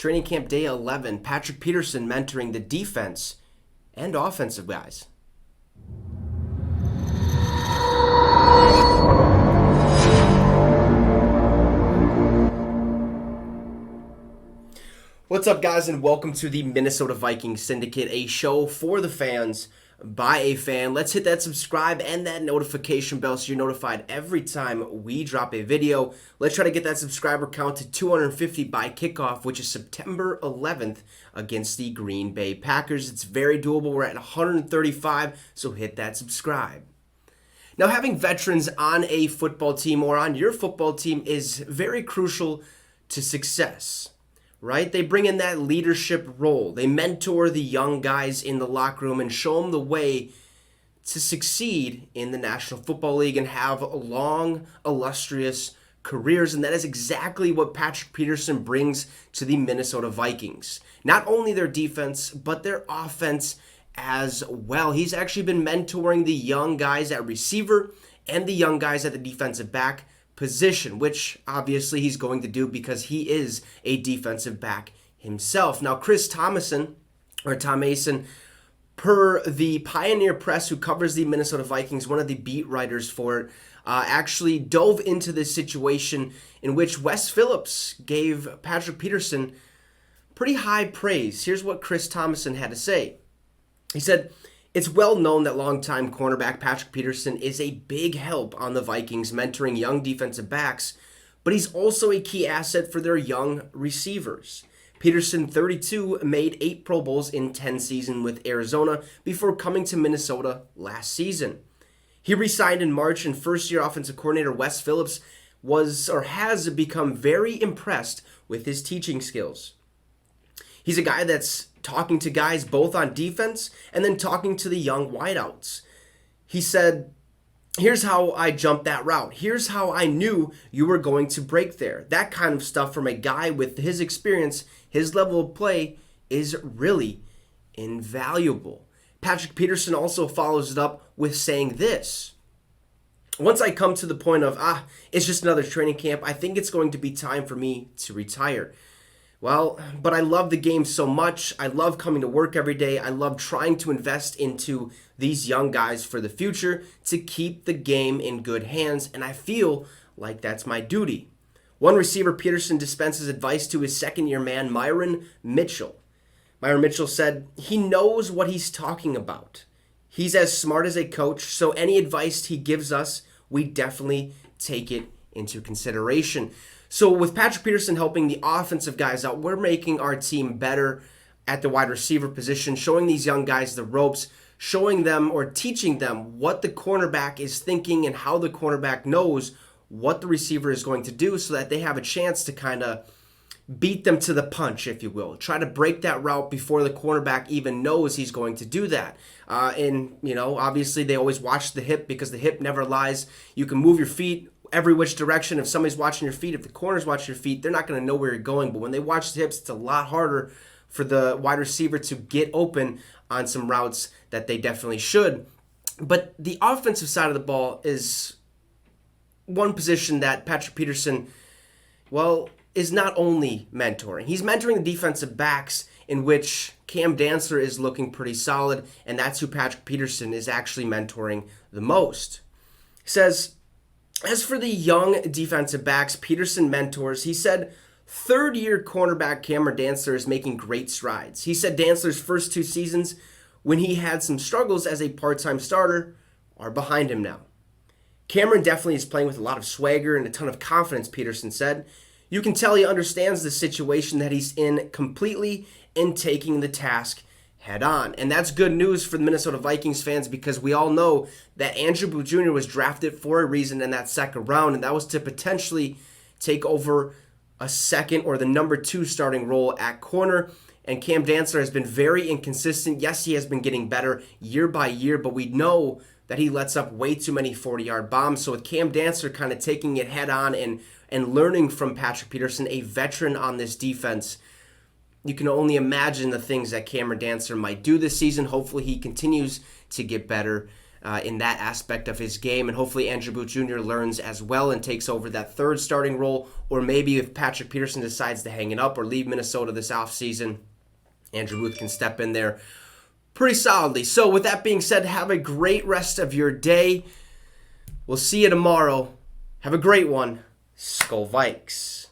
Training camp day 11, Patrick Peterson mentoring the defense and offensive guys. What's up, guys, and welcome to the Minnesota Vikings Syndicate, a show for the fans by a fan. Let's hit that subscribe and that notification bell so you're notified every time we drop a video. Let's try to get that subscriber count to 250 by kickoff, which is September 11th against the Green Bay Packers. It's very doable. We're at 135, so hit that subscribe. Now, having veterans on a football team or on your football team is very crucial to success. Right? They bring in that leadership role. They mentor the young guys in the locker room and show them the way to succeed in the National Football League and have long, illustrious careers. And that is exactly what Patrick Peterson brings to the Minnesota Vikings. Not only their defense, but their offense as well. He's actually been mentoring the young guys at receiver and the young guys at the defensive back position, which obviously he's going to do because he is a defensive back himself. Now, Tom Mason, per the Pioneer Press, who covers the Minnesota Vikings, one of the beat writers for it, actually dove into this situation in which Wes Phillips gave Patrick Peterson pretty high praise. Here's what Chris Thomason had to say. He said, "It's well known that longtime cornerback Patrick Peterson is a big help on the Vikings mentoring young defensive backs, but he's also a key asset for their young receivers. Peterson, 32, made 8 Pro Bowls in 10 seasons with Arizona before coming to Minnesota last season. He re-signed in March, and first-year offensive coordinator Wes Phillips has become very impressed with his teaching skills. He's a guy that's talking to guys both on defense and then talking to the young wideouts. He said, here's how I jumped that route. Here's how I knew you were going to break there. That kind of stuff from a guy with his experience, his level of play is really invaluable." Patrick Peterson also follows it up with saying this. "Once I come to the point of, it's just another training camp, I think it's going to be time for me to retire. Well, but I love the game so much. I love coming to work every day. I love trying to invest into these young guys for the future to keep the game in good hands, and I feel like that's my duty." One receiver Peterson dispenses advice to his second-year man, Myron Mitchell. Myron Mitchell said, "He knows what he's talking about. He's as smart as a coach, so any advice he gives us, we definitely take it into consideration." So with Patrick Peterson helping the offensive guys out, we're making our team better at the wide receiver position, showing these young guys the ropes, showing them or teaching them what the cornerback is thinking and how the cornerback knows what the receiver is going to do so that they have a chance to kind of beat them to the punch, if you will. Try to break that route before the cornerback even knows he's going to do that. Obviously they always watch the hip because the hip never lies. You can move your feet every which direction. If somebody's watching your feet, if the corner's watching your feet, they're not going to know where you're going. But when they watch the hips, it's a lot harder for the wide receiver to get open on some routes that they definitely should. But the offensive side of the ball is one position that Patrick Peterson, is not only mentoring. He's mentoring the defensive backs, in which Cam Dantzler is looking pretty solid, and that's who Patrick Peterson is actually mentoring the most. He says, as for the young defensive backs Peterson mentors, he said, third-year cornerback Cameron Dantzler is making great strides. He said Dantzler's first 2 seasons, when he had some struggles as a part-time starter, are behind him now. Cameron definitely is playing with a lot of swagger and a ton of confidence, Peterson said. You can tell he understands the situation that he's in completely and taking the task head on. And that's good news for the Minnesota Vikings fans because we all know that Andrew Booth Jr. was drafted for a reason in that second round, and that was to potentially take over a second or the number 2 starting role at corner. And Cam Dantzler has been very inconsistent. Yes, he has been getting better year by year, but we know that he lets up way too many 40-yard bombs. So with Cam Dantzler kind of taking it head on and learning from Patrick Peterson, a veteran on this defense, you can only imagine the things that Cameron Dantzler might do this season. Hopefully he continues to get better in that aspect of his game. And hopefully Andrew Booth Jr. learns as well and takes over that third starting role. Or maybe if Patrick Peterson decides to hang it up or leave Minnesota this offseason, Andrew Booth can step in there pretty solidly. So with that being said, have a great rest of your day. We'll see you tomorrow. Have a great one. Skol Vikes.